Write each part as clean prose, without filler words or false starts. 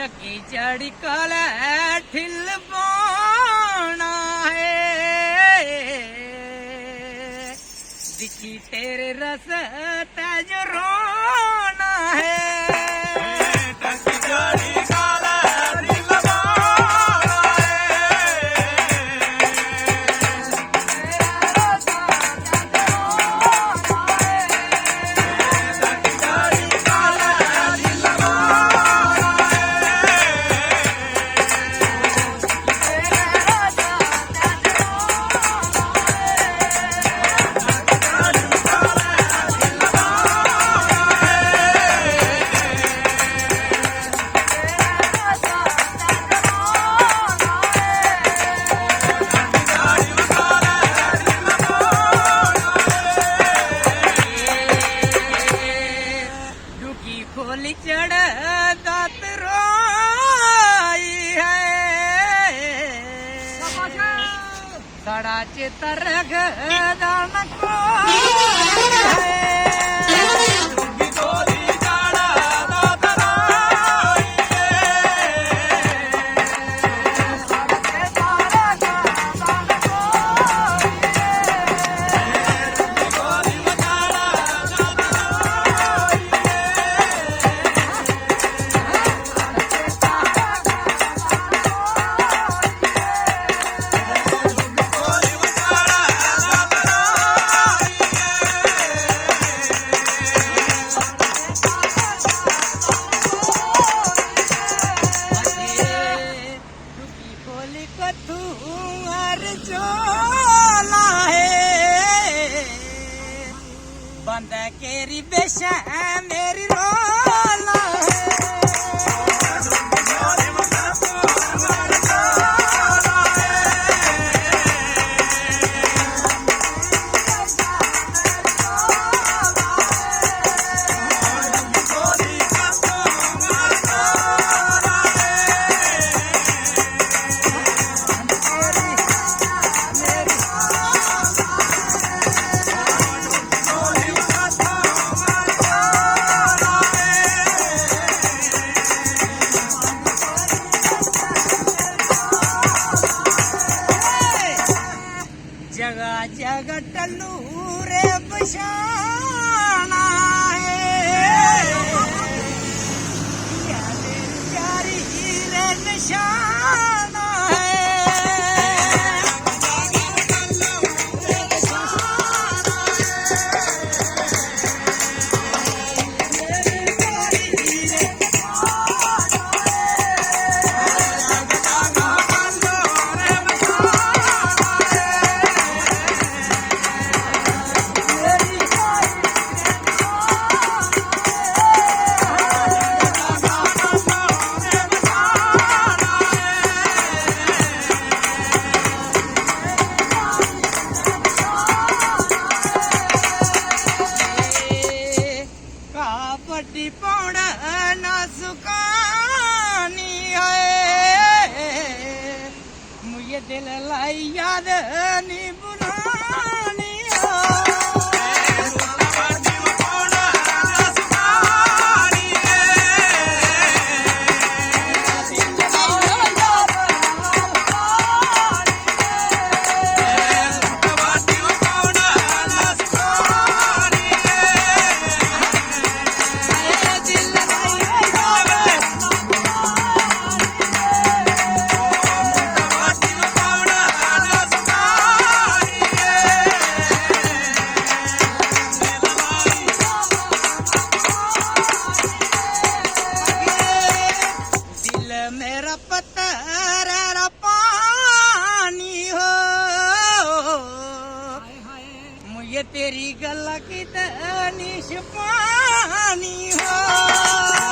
ढकी चढ़ी कल ठिल पाना है दिखी तेरे रस तेज रोना है ढकी चढ़ी कल ठिल पाना खोली चढ़ दात रोई है सड़ा चितर दान को बंद केरी बेशा मेरी रोला जगा जगा टल्लू रे बशाना है प्यारी रे निशाना पट्टी पौड़ ना सुकानी है मुझे दिल लाई याद नहीं बुलानी मेरा पत्थर पानी हो मुझे तेरी गला की तनिश पानी हो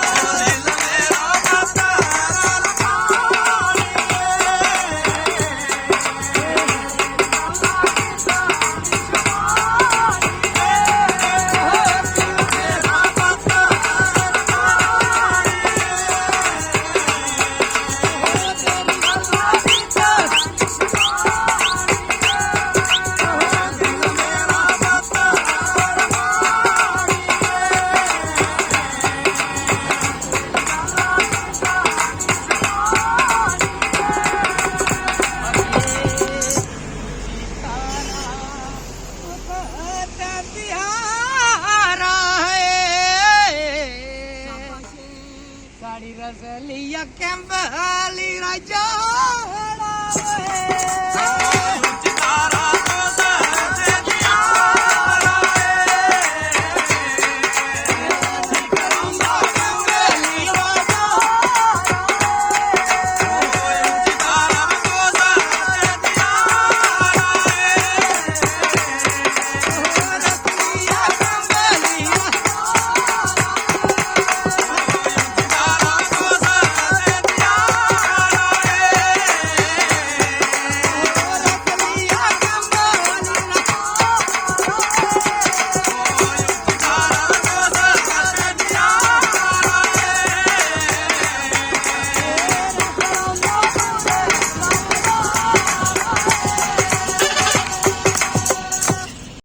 ਅਸਲੀਆ ਕੈਂਬਲੀ ਰਾਜਾ ਵੇ